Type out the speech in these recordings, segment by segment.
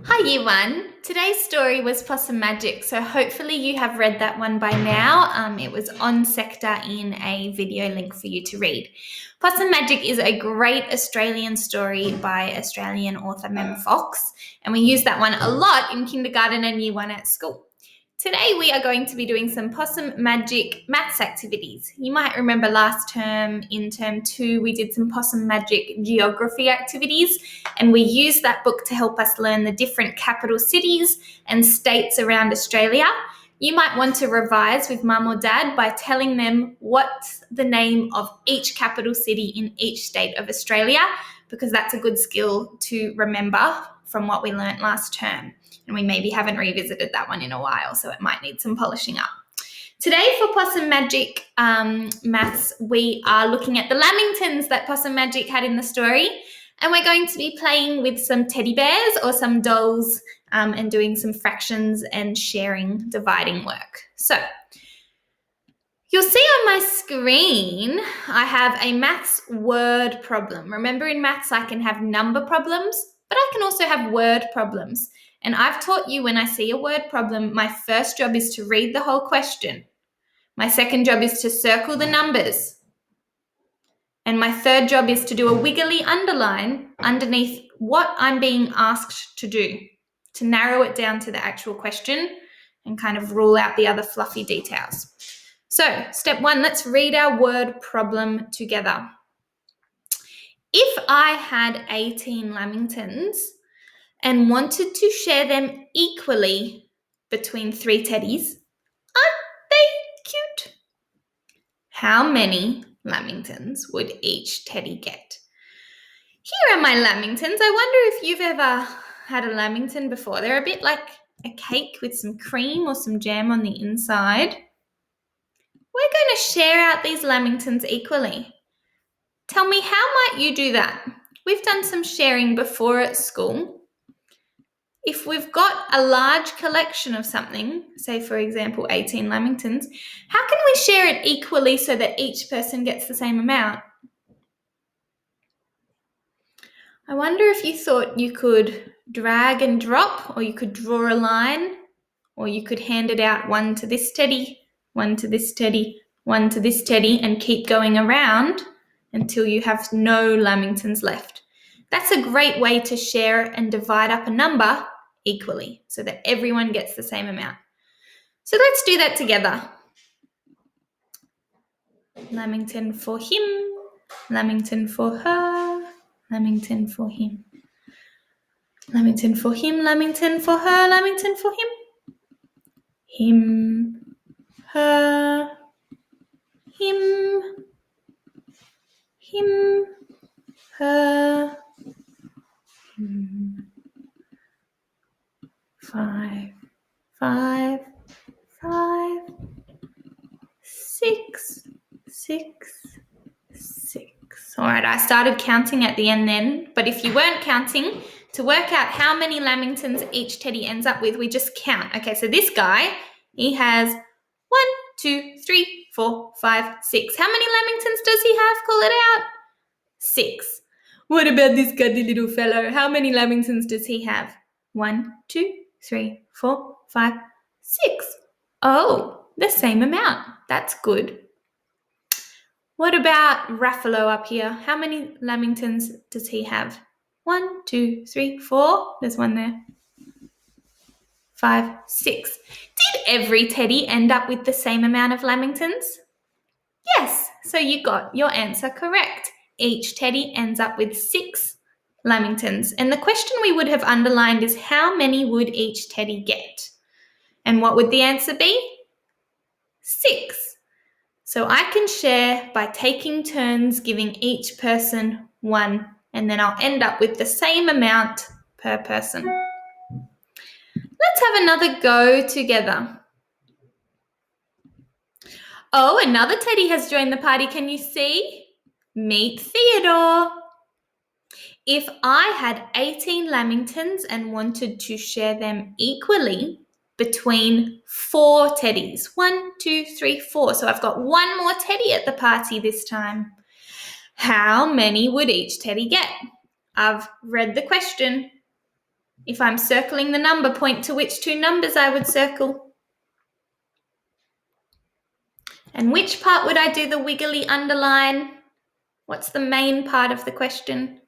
Hi Year 1. Today's story was Possum Magic, so hopefully you have read that one by now. It was on Sector in a video link for you to read. Possum Magic is a great Australian story by Australian author Mem Fox, and we use that one a lot in kindergarten and Year 1 at school. Today we are going to be doing some Possum Magic maths activities. You might remember last term, in term 2, we did some Possum Magic geography activities, and we used that book to help us learn the different capital cities and states around Australia. You might want to revise with mum or dad by telling them what's the name of each capital city in each state of Australia, because that's a good skill to remember from what we learnt last term. And we maybe haven't revisited that one in a while, so it might need some polishing up. Today for Possum Magic maths, we are looking at the Lamingtons that Possum Magic had in the story, and we're going to be playing with some teddy bears or some dolls and doing some fractions and sharing, dividing work. So you'll see on my screen, I have a maths word problem. Remember, in maths, I can have number problems, but I can also have word problems. And I've taught you, when I see a word problem, my first job is to read the whole question. My second job is to circle the numbers. And my third job is to do a wiggly underline underneath what I'm being asked to do, to narrow it down to the actual question and kind of rule out the other fluffy details. So, step 1, let's read our word problem together. If I had 18 Lamingtons and wanted to share them equally between 3 teddies, aren't they cute? How many Lamingtons would each teddy get? Here are my Lamingtons. I wonder if you've ever had a Lamington before. They're a bit like a cake with some cream or some jam on the inside. We're going to share out these Lamingtons equally. Tell me, how might you do that? We've done some sharing before at school. If we've got a large collection of something, say for example 18 Lamingtons, how can we share it equally so that each person gets the same amount? I wonder if you thought you could drag and drop, or you could draw a line, or you could hand it out, one to this teddy, one to this teddy, one to this teddy, and keep going around until you have no Lamingtons left. That's a great way to share and divide up a number equally so that everyone gets the same amount. So let's do that together. Lamington for him, Lamington for her, Lamington for him. Lamington for him, Lamington for her, Lamington for him. Him, her, him, him, her, him. 5, 5, 5, 6, 6, 6. All right, I started counting at the end then, but if you weren't counting, to work out how many Lamingtons each teddy ends up with, we just count. Okay, so this guy, he has 1, 2, 3, 4, 5, 6. How many Lamingtons does he have? Call it out. 6. What about this cuddly little fellow? How many Lamingtons does he have? 1, 2, 3, 4, 5, 6. Oh, the same amount. That's good. What about Raffalo up here? How many Lamingtons does he have? 1, 2, 3, 4. There's one there. 5, 6. Did every teddy end up with the same amount of Lamingtons? Yes, so you got your answer correct. Each teddy ends up with 6 Lamingtons. And the question we would have underlined is, how many would each teddy get? And what would the answer be? 6. So I can share by taking turns, giving each person 1, and then I'll end up with the same amount per person. Let's have another go together. Oh, another teddy has joined the party. Can you see? Meet Theodore. If I had 18 Lamingtons and wanted to share them equally between 4 teddies, 1, 2, 3, 4. So I've got one more teddy at the party this time. How many would each teddy get? I've read the question. If I'm circling the number, point to which two numbers I would circle. And which part would I do the wiggly underline? What's the main part of the question?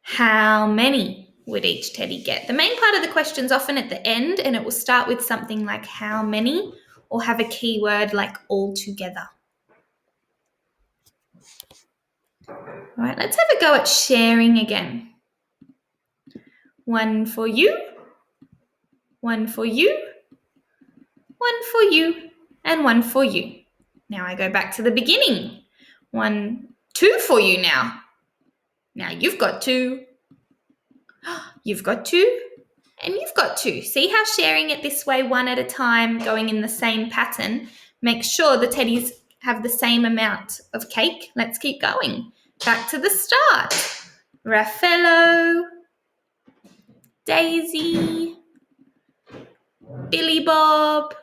How many would each teddy get? The main part of the question's often at the end, and it will start with something like how many, or have a keyword like all together. All right, let's have a go at sharing again. One for you, one for you, one for you, and one for you. Now I go back to the beginning. Two for you now. Now you've got two, you've got two, and you've got two. See how sharing it this way, one at a time, going in the same pattern, make sure the teddies have the same amount of cake. Let's keep going. Back to the start. Raffaello, Daisy, Billy Bob,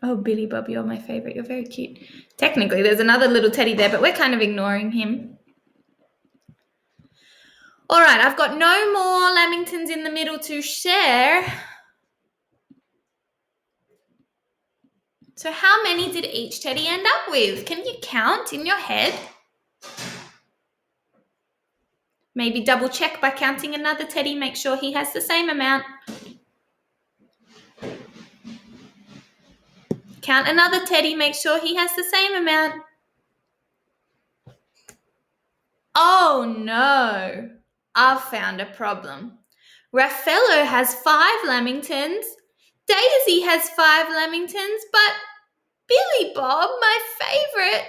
oh, Billy Bob, you're my favourite. You're very cute. Technically, there's another little teddy there, but we're kind of ignoring him. All right, I've got no more Lamingtons in the middle to share. So how many did each teddy end up with? Can you count in your head? Maybe double check by counting another teddy, make sure he has the same amount. Count another teddy, make sure he has the same amount. Oh no, I've found a problem. Raffaello has 5 Lamingtons. Daisy has 5 Lamingtons, but Billy Bob, my favourite,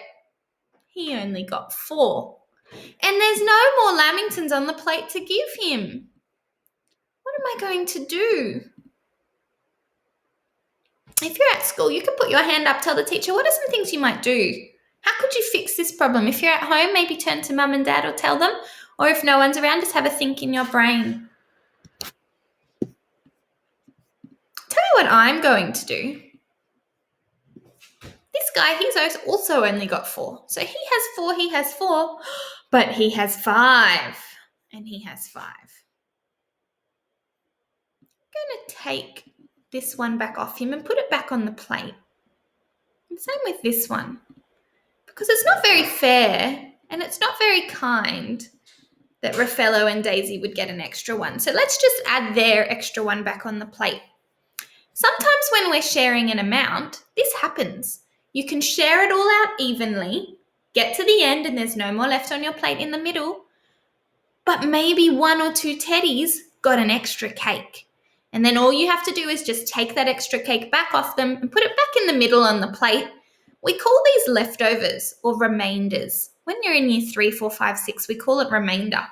he only got 4. And there's no more Lamingtons on the plate to give him. What am I going to do? If you're at school, you can put your hand up, tell the teacher, what are some things you might do? How could you fix this problem? If you're at home, maybe turn to mum and dad or tell them. Or if no one's around, just have a think in your brain. Tell you what I'm going to do. This guy, he's also only got 4. So he has 4, but he has 5. And he has 5. I'm going to take this one back off him and put it back on the plate. And same with this one. Because it's not very fair and it's not very kind that Raffaello and Daisy would get an extra one. So let's just add their extra one back on the plate. Sometimes when we're sharing an amount, this happens. You can share it all out evenly, get to the end and there's no more left on your plate in the middle, but maybe 1 or 2 teddies got an extra cake. And then all you have to do is just take that extra cake back off them and put it back in the middle on the plate. We call these leftovers or remainders. When you're in year 3, 4, 5, 6, we call it remainder.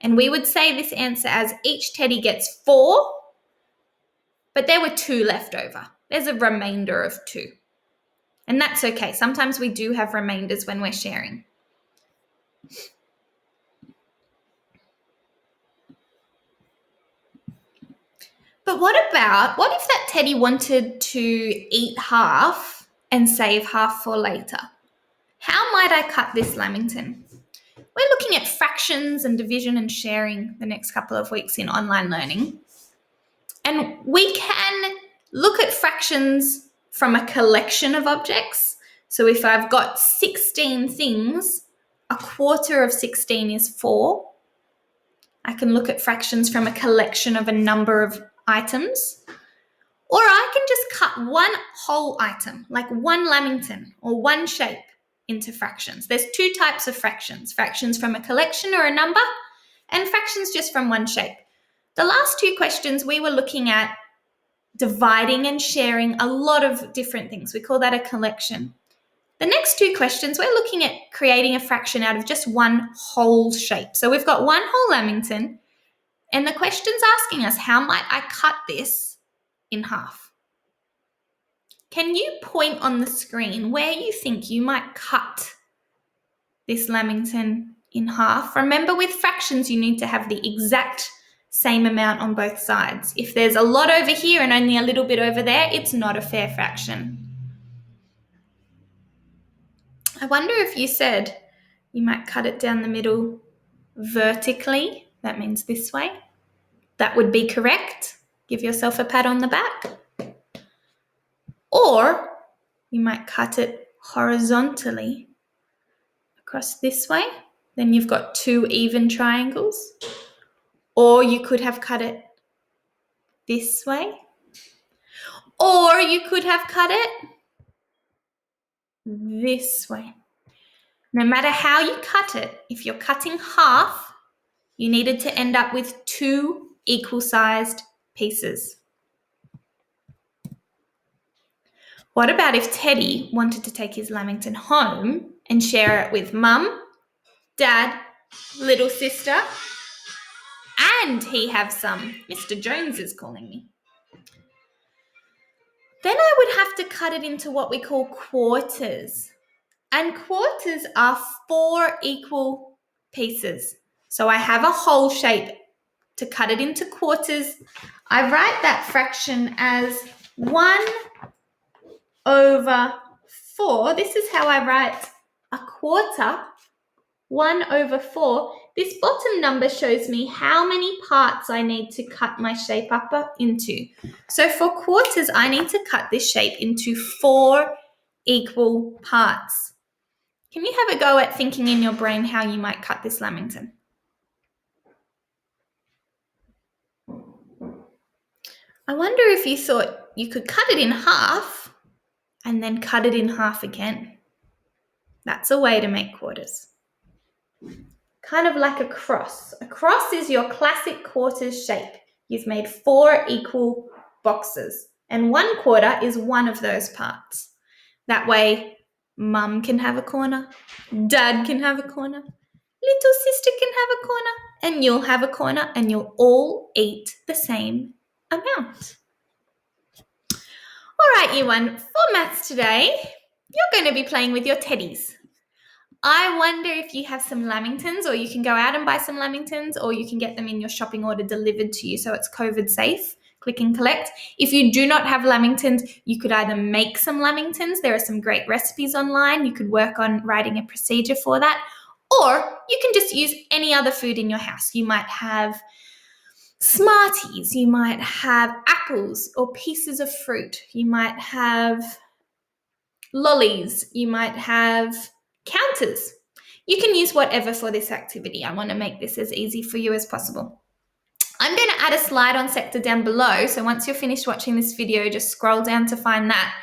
And we would say this answer as each teddy gets 4, but there were 2 left over. There's a remainder of 2. And that's okay. Sometimes we do have remainders when we're sharing. But what if that teddy wanted to eat half and save half for later? How might I cut this Lamington? We're looking at fractions and division and sharing the next couple of weeks in online learning. And we can look at fractions from a collection of objects. So if I've got 16 things, a quarter of 16 is 4. I can look at fractions from a collection of a number of items. Or I can just cut one whole item, like one Lamington or one shape, into fractions. There's 2 types of fractions. Fractions from a collection or a number, and fractions just from one shape. The last 2 questions we were looking at dividing and sharing a lot of different things. We call that a collection. The next 2 questions, we're looking at creating a fraction out of just one whole shape. So we've got one whole Lamington, and the question's asking us, how might I cut this in half? Can you point on the screen where you think you might cut this Lamington in half? Remember, with fractions, you need to have the exact same amount on both sides. If there's a lot over here and only a little bit over there, it's not a fair fraction. I wonder if you said you might cut it down the middle vertically. That means this way. That would be correct. Give yourself a pat on the back. Or you might cut it horizontally across this way. Then you've got 2 even triangles. Or you could have cut it this way. Or you could have cut it this way. No matter how you cut it, if you're cutting half, you needed to end up with 2 equal-sized pieces. What about if Teddy wanted to take his Lamington home and share it with Mum, Dad, little sister, and he have some? Mr. Jones is calling me. Then I would have to cut it into what we call quarters. And quarters are 4 equal pieces. So I have a whole shape. To cut it into quarters, I write that fraction as 1/4. This is how I write a quarter, 1/4. This bottom number shows me how many parts I need to cut my shape up into. So for quarters, I need to cut this shape into 4 equal parts. Can you have a go at thinking in your brain how you might cut this Lamington? I wonder if you thought you could cut it in half and then cut it in half again. That's a way to make quarters. Kind of like a cross. A cross is your classic quarters shape. You've made 4 equal boxes, and 1/4 is one of those parts. That way, Mum can have a corner, Dad can have a corner, little sister can have a corner, and you'll have a corner, and you'll all eat the same amount. All right, Year 1, for maths today, you're going to be playing with your teddies. I wonder if you have some Lamingtons, or you can go out and buy some Lamingtons, or you can get them in your shopping order delivered to you so it's COVID safe. Click and collect. If you do not have Lamingtons, you could either make some Lamingtons. There are some great recipes online. You could work on writing a procedure for that. Or you can just use any other food in your house. You might have Smarties. You might have apples or pieces of fruit. You might have lollies. You might have counters. You can use whatever for this activity. I want to make this as easy for you as possible. I'm going to add a slide on sector down below. So once you're finished watching this video, just scroll down to find that.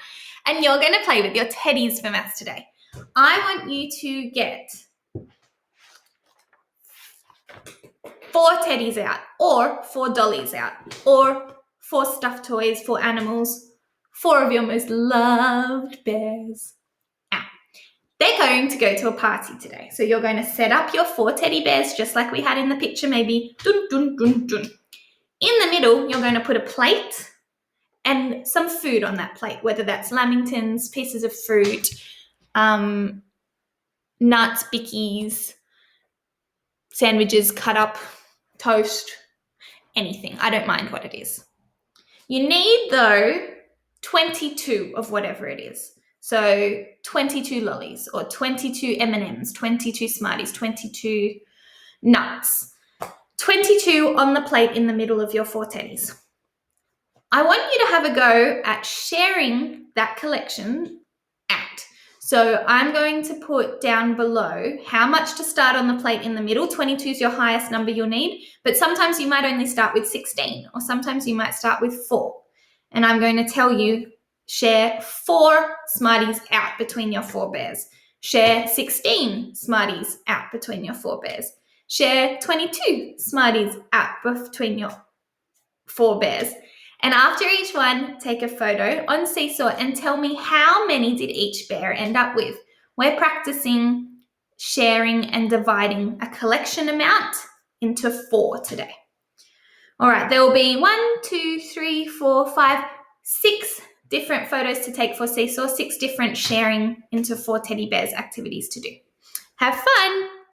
And you're going to play with your teddies for maths today. I want you to get 4 teddies out, or 4 dollies out, or 4 stuffed toys, 4 animals, 4 of your most loved bears out. They're going to go to a party today. So you're going to set up your 4 teddy bears just like we had in the picture, maybe dun, dun, dun, dun. In the middle, you're going to put a plate and some food on that plate, whether that's Lamingtons, pieces of fruit, nuts, bickies, sandwiches, cut up, toast, anything. I don't mind what it is. You need, though, 22 of whatever it is. So 22 lollies, or 22 M&Ms, 22 Smarties, 22 nuts. 22 on the plate in the middle of your 4 teddies. I want you to have a go at sharing that collection out. So I'm going to put down below how much to start on the plate in the middle. 22 is your highest number you'll need, but sometimes you might only start with 16, or sometimes you might start with 4. And I'm going to tell you, share 4 Smarties out between your 4 bears. Share 16 Smarties out between your 4 bears. Share 22 Smarties out between your 4 bears. And after each one, take a photo on Seesaw and tell me how many did each bear end up with. We're practicing sharing and dividing a collection amount into 4 today. All right, there will be 1, 2, 3, 4, 5, 6 different photos to take for Seesaw, 6 different sharing into 4 teddy bears activities to do. Have fun!